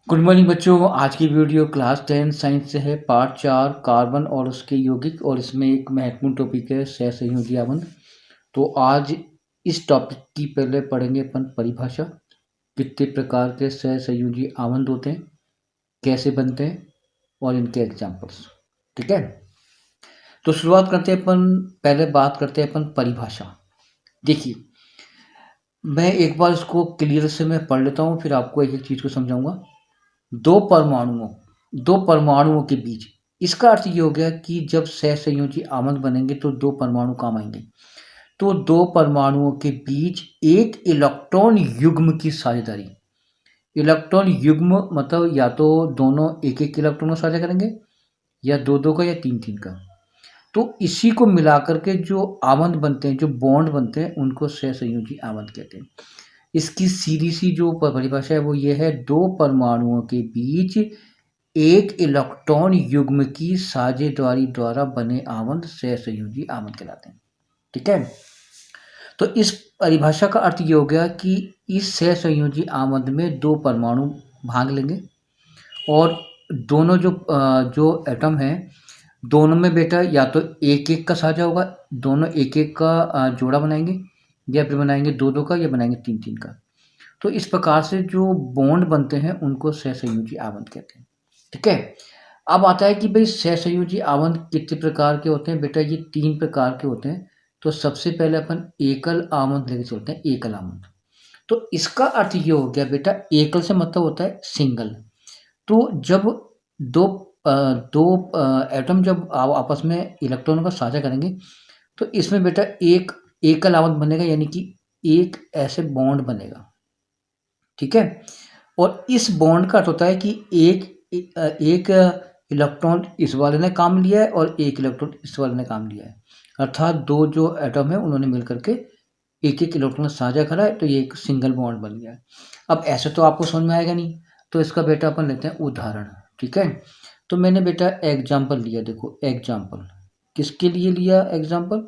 Good morning बच्चों। आज की वीडियो क्लास 10 साइंस से है, पार्ट 4 कार्बन और उसके यौगिक, और इसमें एक महत्वपूर्ण टॉपिक है सहसंयोजी आबंध। तो आज इस टॉपिक की पहले पढ़ेंगे अपन परिभाषा, कितने प्रकार के सहसंयोजी आबंध होते हैं, कैसे बनते हैं और इनके एग्जाम्पल्स। ठीक है, तो शुरुआत करते हैं अपन। पहले बात करते हैं अपन परिभाषा। देखिए, मैं एक बार इसको क्लियर से मैं पढ़ लेता हूँ, फिर आपको एक एक चीज़ को समझाऊंगा। दो परमाणुओं दो परमाणुओं के बीच, इसका अर्थ ये हो गया कि जब सहसंयोजी आबंध बनेंगे तो दो परमाणु काम आएंगे। तो दो परमाणुओं के बीच एक इलेक्ट्रॉन युग्म की साझेदारी। इलेक्ट्रॉन युग्म मतलब या तो दोनों एक एक इलेक्ट्रॉन को साझा करेंगे, या दो दो का, या तीन तीन का। तो इसी को मिलाकर के जो आबंध बनते हैं, जो बॉन्ड बनते हैं, उनको सहसंयोजी आबंध कहते हैं। इसकी सीधी सी जो परिभाषा है वो ये है, दो परमाणुओं के बीच एक इलेक्ट्रॉन युग्म की साझेदारी द्वारा बने आबंध सहसंयोजी आबंध कहलाते हैं। ठीक है, तो इस परिभाषा का अर्थ ये हो गया कि इस सहसंयोजी आबंध में दो परमाणु भाग लेंगे, और दोनों जो एटम है, दोनों में बेटा या तो एक एक का साझा होगा, दोनों एक एक का जोड़ा बनाएंगे, या फिर बनाएंगे दो दो का, या बनाएंगे तीन तीन का। तो इस प्रकार से जो बॉन्ड बनते हैं उनको सहसंयोजी आबंध कहते हैं। ठीक है, अब आता है कि भाई सहसंयोजी आबंध कितने प्रकार के होते हैं। बेटा ये तीन प्रकार के होते हैं। तो सबसे पहले अपन एकल आबंध लेके चलते हैं। एकल आबंध, तो इसका अर्थ ये हो गया बेटा, एकल से मतलब होता है सिंगल। तो जब दो दो एटम जब आपस में इलेक्ट्रॉनों का साझा करेंगे, तो इसमें बेटा एक एकल आबंध बनेगा, यानी कि एक ऐसे बॉन्ड बनेगा। ठीक है, और इस बॉन्ड का अर्थ होता है कि एक इलेक्ट्रॉन इस वाले ने काम लिया है और एक इलेक्ट्रॉन इस वाले ने काम लिया है। अर्थात दो जो एटम है उन्होंने मिलकर के एक एक इलेक्ट्रॉन साझा करा है, तो ये एक सिंगल बॉन्ड बन गया है। अब ऐसे तो आपको समझ में आएगा नहीं, तो इसका बेटा अपन लेते हैं उदाहरण। ठीक है, तो मैंने बेटा एग्जाम्पल लिया। देखो एग्जाम्पल किसके लिए लिया? एग्जाम्पल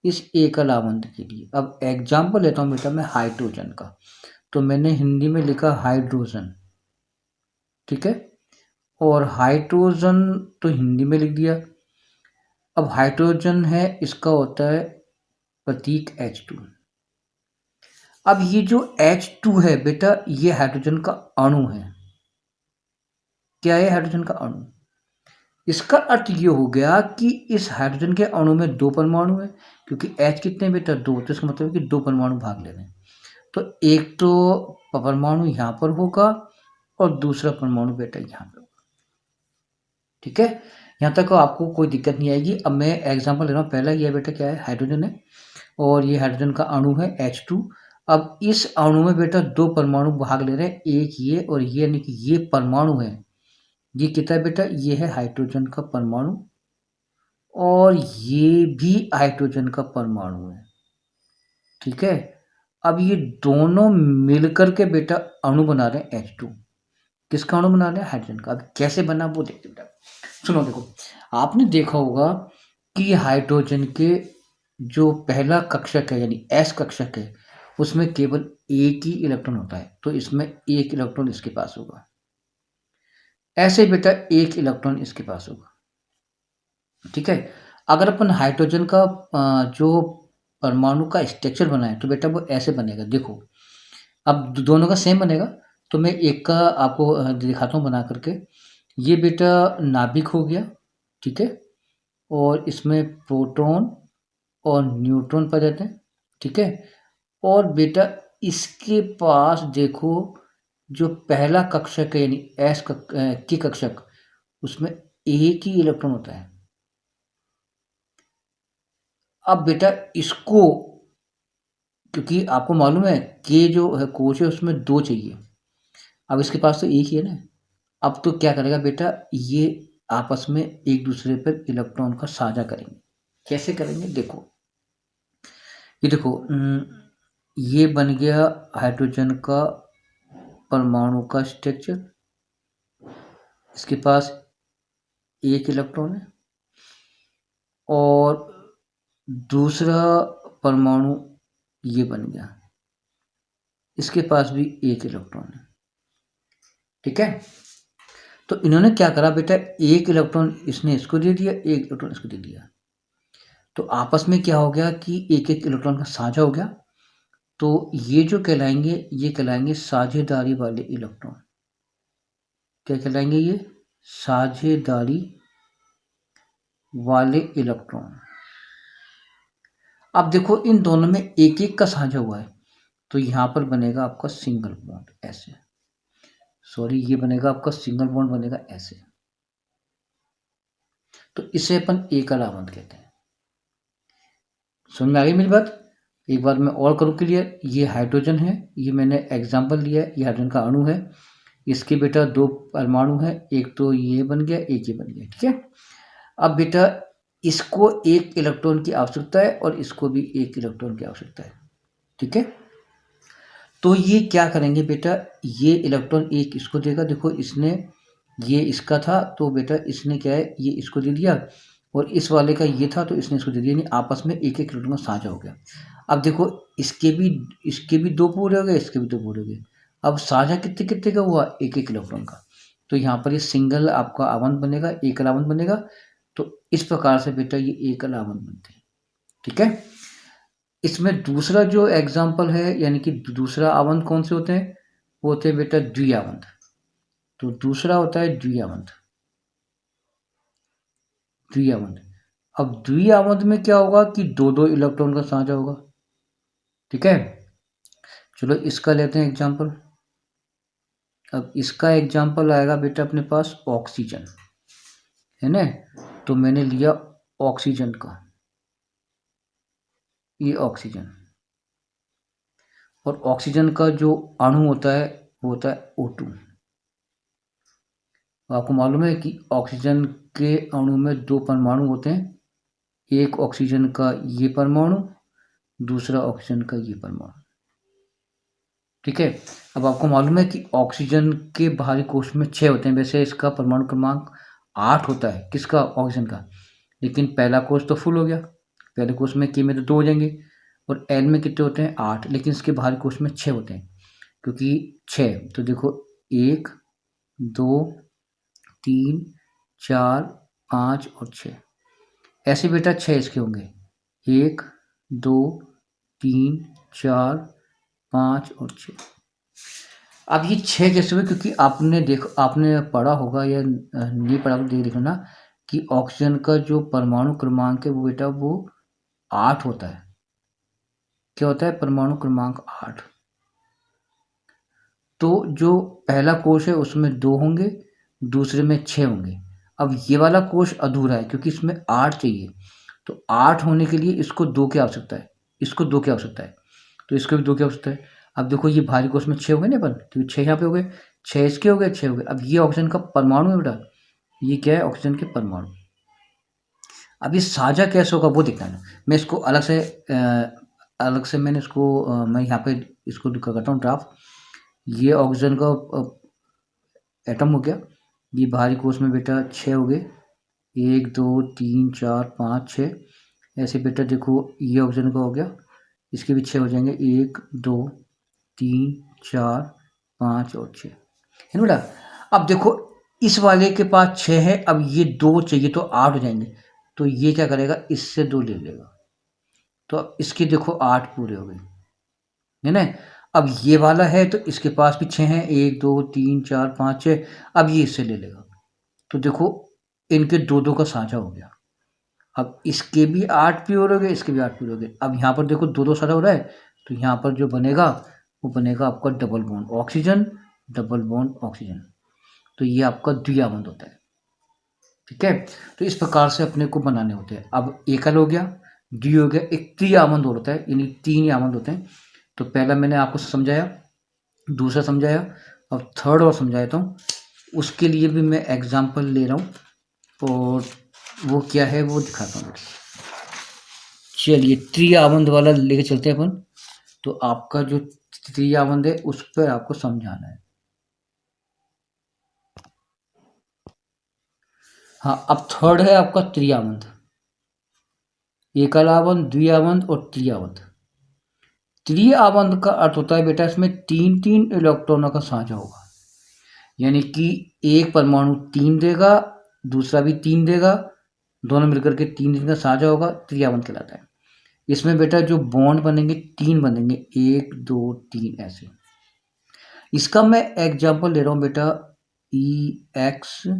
इस एकल आबंध के लिए। अब एग्जाम्पल लेता हूँ बेटा मैं हाइड्रोजन का, तो मैंने हिंदी में लिखा हाइड्रोजन। ठीक है, और हाइड्रोजन तो हिंदी में लिख दिया। अब हाइड्रोजन है, इसका होता है प्रतीक H2। अब ये जो H2 है बेटा, ये हाइड्रोजन का अणु है। क्या है? हाइड्रोजन का अणु। इसका अर्थ ये हो गया कि इस हाइड्रोजन के अणु में दो परमाणु है, क्योंकि H कितने बेटा? दो। तो इसका मतलब है कि दो परमाणु भाग ले रहे हैं। तो एक तो परमाणु यहाँ पर होगा और दूसरा परमाणु बेटा यहाँ पे होगा। ठीक है, यहाँ तक आपको कोई दिक्कत नहीं आएगी। अब मैं एग्जांपल ले रहा हूँ। पहला ये बेटा क्या है? हाइड्रोजन है, और ये हाइड्रोजन का अणु है H2। अब इस अणु में बेटा दो परमाणु भाग ले रहे हैं, एक ये और ये, यानी कि ये परमाणु है। ये कितना है बेटा? ये है हाइड्रोजन का परमाणु, और ये भी हाइड्रोजन का परमाणु है। ठीक है, अब ये दोनों मिलकर के बेटा अणु बना रहे हैं H2। किसका अणु बना रहे हैं? हाइड्रोजन का। अब कैसे बना वो देखते बेटा। सुनो, देखो आपने देखा होगा कि हाइड्रोजन के जो पहला कक्षक है, यानी S कक्षक है, उसमें केवल एक ही इलेक्ट्रॉन होता है। तो इसमें एक इलेक्ट्रॉन इसके पास होगा, ऐसे बेटा एक इलेक्ट्रॉन इसके पास होगा। ठीक है, अगर अपन हाइड्रोजन का जो परमाणु का स्ट्रक्चर बनाए, तो बेटा वो ऐसे बनेगा। देखो, अब दोनों का सेम बनेगा। तो मैं एक का आपको दिखाता हूँ बना करके। ये बेटा नाभिक हो गया। ठीक है, और इसमें प्रोटॉन और न्यूट्रॉन पाए जाते हैं। ठीक है, और बेटा इसके पास देखो, जो पहला कक्षक है यानी की कक्षक, उसमें एक ही इलेक्ट्रॉन होता है। अब बेटा इसको, क्योंकि आपको मालूम है कि जो है कोश है उसमें दो चाहिए, अब इसके पास तो एक ही है ना। अब तो क्या करेगा बेटा, ये आपस में एक दूसरे पर इलेक्ट्रॉन का साझा करेंगे। कैसे करेंगे? देखो, ये देखो, ये बन गया हाइड्रोजन का परमाणु का स्ट्रक्चर। इसके पास एक इलेक्ट्रॉन है, और दूसरा परमाणु ये बन गया, इसके पास भी एक इलेक्ट्रॉन है। ठीक है। तो इन्होंने क्या करा बेटा, एक इलेक्ट्रॉन इसने इसको दे दिया, एक इलेक्ट्रॉन इसको दे दिया, तो आपस में क्या हो गया कि एक एक इलेक्ट्रॉन का साझा हो गया। तो ये जो कहलाएंगे, ये कहलाएंगे साझेदारी वाले इलेक्ट्रॉन। क्या कहलाएंगे ये? साझेदारी वाले इलेक्ट्रॉन। अब देखो इन दोनों में एक एक का साझा हुआ है, तो यहां पर बनेगा आपका सिंगल बॉन्ड ऐसे, सॉरी ये बनेगा आपका सिंगल बॉन्ड बनेगा ऐसे। तो इसे अपन एकल आवंत कहते हैं। समझ में आ गई मेरी बात? एक बार मैं और करूँ क्लियर। ये हाइड्रोजन है, ये मैंने एग्जाम्पल लिया है, ये हाइड्रोजन का अणु है, इसके बेटा दो परमाणु है, एक तो ये बन गया, एक ये बन गया, ठीक है। अब बेटा इसको एक इलेक्ट्रॉन की आवश्यकता है और इसको भी एक इलेक्ट्रॉन की आवश्यकता है, ठीक है। तो ये क्या करेंगे बेटा, ये इलेक्ट्रॉन एक इसको देगा, देखो इसने, ये इसका था तो बेटा इसने क्या है, ये इसको दे दिया, और इस वाले का ये था तो इसने इसको दे दिया, यानी आपस में एक एक इलेक्ट्रॉन साझा हो गया। अब देखो इसके भी दो पूरे हो गए, इसके भी दो पूरे हो गए। अब साझा कितने कितने का हुआ? एक एक इलेक्ट्रॉन का। तो यहाँ पर ये सिंगल आपका आवंत बनेगा, एकल आवंत बनेगा। तो इस प्रकार से बेटा ये एकल आवंत बनते हैं, ठीक है। इसमें दूसरा जो एग्जाम्पल है, यानी कि दूसरा आवंत कौन से होते हैं? वो होते हैं बेटा द्विआवंत। तो दूसरा होता है द्विआवंत। द्विआवंत, अब द्विआवंत में क्या होगा कि दो दो इलेक्ट्रॉन का साझा होगा, ठीक है। चलो इसका लेते हैं एग्जाम्पल। अब इसका एग्जाम्पल आएगा बेटा अपने पास ऑक्सीजन, है ना। तो मैंने लिया ऑक्सीजन का, ये ऑक्सीजन, और ऑक्सीजन का जो अणु होता है वो होता है O2। आपको मालूम है कि ऑक्सीजन के अणु में दो परमाणु होते हैं, एक ऑक्सीजन का ये परमाणु, दूसरा ऑक्सीजन का ये परमाणु, ठीक है। अब आपको मालूम है कि ऑक्सीजन के बाहरी कोश में 6 होते हैं, वैसे इसका परमाणु क्रमांक 8 होता है, किसका? ऑक्सीजन का। लेकिन पहला कोश तो फुल हो गया, पहले कोश में के में तो 2 हो जाएंगे, और एन में कितने होते हैं? 8, लेकिन इसके बाहरी कोश में 6 होते हैं, क्योंकि 6, तो देखो 1 2 3 4 5 और 6, ऐसे बेटा 6 इसके होंगे, 1 2 3 4 5 और 6। अब ये 6 कैसे हुए? क्योंकि आपने पढ़ा होगा या नहीं पढ़ा तो देख ना, कि ऑक्सीजन का जो परमाणु क्रमांक है वो बेटा वो 8 होता है। क्या होता है? परमाणु क्रमांक 8। तो जो पहला कोश है उसमें 2 होंगे, दूसरे में 6 होंगे। अब ये वाला कोश अधूरा है क्योंकि इसमें 8 चाहिए, तो 8 होने के लिए इसको 2 की आवश्यकता है, इसको 2 की आवश्यकता है, तो इसको भी 2 की आवश्यकता है। अब देखो ये भारी कोश में 6 हो गए ना अपन, तो 6 यहाँ पे हो गए, 6 इसके हो गए, 6 हो गए। अब ये ऑक्सीजन का परमाणु है बेटा, ये क्या है? ऑक्सीजन के परमाणु। अब ये साझा कैसे होगा वो देखना है। मैं इसको अलग से मैंने इसको मैं यहाँ पे इसको करता हूँ ड्राफ्ट। ये ऑक्सीजन का एटम हो गया, ये बाहरी कोश में बेटा 6 हो गए, 1 2 3 4 5 6, ऐसे बेटा देखो ये ऑक्सीजन का हो गया, इसके भी 6 हो जाएंगे, 1 2 3 4 5 और 6, है ना बेटा। अब देखो इस वाले के पास 6 है, अब ये 2 चाहिए तो 8 हो जाएंगे, तो ये क्या करेगा? इससे 2 ले लेगा, तो अब इसके देखो 8 पूरे हो गए, है ना। अब ये वाला है तो इसके पास भी 6 हैं, 1 2 3 4 5 6, अब ये इससे ले लेगा, तो देखो इनके 2 2 का साझा हो गया। अब इसके भी 8 प्योर हो गए, इसके भी 8 प्योर हो गए। अब यहाँ पर देखो 2 2 साझा हो रहा है, तो यहाँ पर जो बनेगा वो बनेगा आपका double bond oxygen, double bond oxygen, तो ये आपका द्विआवंत होता है, ठीक है। तो इस प्रकार से अपने को बनाने होते हैं। अब एकल हो गया, द्वि हो गया, एक त्रिआवंत और होता है, यानी 3 आवंत होते हैं। तो पहला मैंने आपको समझाया, दूसरा समझाया, अब थर्ड और समझाता हूँ। उसके लिए भी मैं एग्जाम्पल ले रहा हूँ और वो क्या है वो दिखाता हूँ। चलिए त्रिआवंत वाला लेके चलते हैं अपन। तो आपका जो त्रिआवंत है उस पर आपको समझाना है। हाँ, अब थर्ड है आपका त्रिआवंत, एकलावंत, द्विआवंत और त्रिआवंत। त्रिआवंत का अर्थ होता है बेटा इसमें 3 3 इलेक्ट्रॉनों का साझा होगा, यानी कि एक परमाणु 3 देगा, दूसरा भी 3 देगा, दोनों मिलकर के 3 का साझा होगा, त्रियावन कहलाता है। इसमें बेटा जो बॉन्ड बनेंगे 3 बनेंगे, 1 2 3 ऐसे। इसका मैं एग्जाम्पल ले रहा हूँ बेटा EXAMPLE,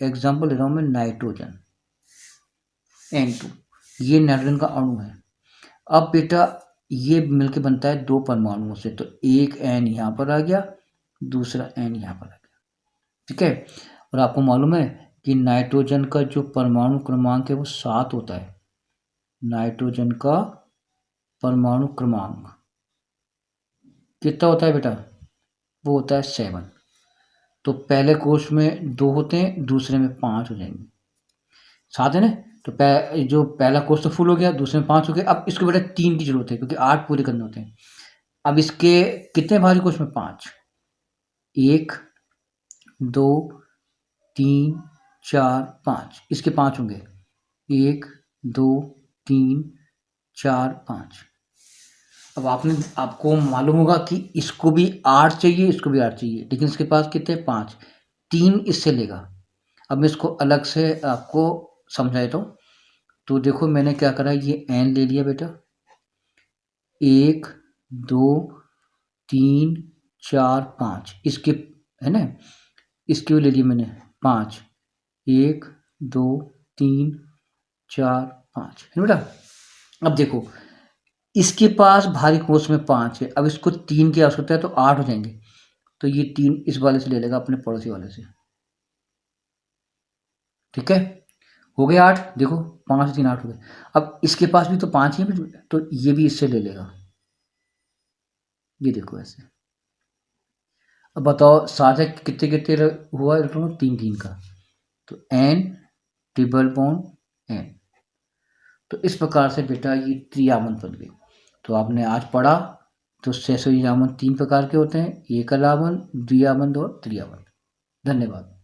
एग्जाम्पल ले रहा हूँ मैं नाइट्रोजन N2, ये नाइट्रोजन का अणु है। अब बेटा ये मिलके बनता है 2 परमाणुओं से, तो एक N यहाँ पर आ गया, दूसरा N यहाँ पर आ गया, ठीक है। और आपको मालूम है कि नाइट्रोजन का जो परमाणु क्रमांक है वो 7 होता है। नाइट्रोजन का परमाणु क्रमांक कितना होता है बेटा? वो होता है 7। तो पहले कोष में 2 होते हैं, दूसरे में 5 हो जाएंगे, 7 है ना। तो जो पहला कोष तो फुल हो गया, दूसरे में 5 हो गए। अब इसको बेटा 3 की जरूरत है क्योंकि 8 पूरे करने होते हैं। अब इसके कितने भारी कोष में? 5, 1 2 3 4 5, इसके 5 होंगे, 1 2 3 4 5। अब आपको मालूम होगा कि इसको भी 8 चाहिए, इसको भी 8 चाहिए, लेकिन इसके पास कितने? 5, 3 इससे लेगा। अब मैं इसको अलग से आपको समझा देता हूँ। तो देखो मैंने क्या करा, ये n ले लिया बेटा, 1 2 3 4 5, इसके है ना, इसके भी ले लिए मैंने 5, 1 2 3 4 5, है बेटा। अब देखो इसके पास भारी कोष में 5 है, अब इसको 3 की आवश्यकता है तो 8 हो जाएंगे। तो ये 3 इस वाले से ले लेगा, अपने पड़ोसी वाले से, ठीक है। हो गए 8, देखो 5 से 3 8 हो गए। अब इसके पास भी तो 5 ही है, तो ये भी इससे ले लेगा, ये देखो ऐसे। अब बताओ साझा कितने कितने हुआ इलेक्ट्रॉन? 3 3 का, तो N ट्रिपल बॉन्ड N। तो इस प्रकार से बेटा ये त्रियावन बन गई। तो आपने आज पढ़ा तो सहसंयोजी यावन 3 प्रकार के होते हैं, एकल आवन, द्वियावन और त्रियावन। धन्यवाद।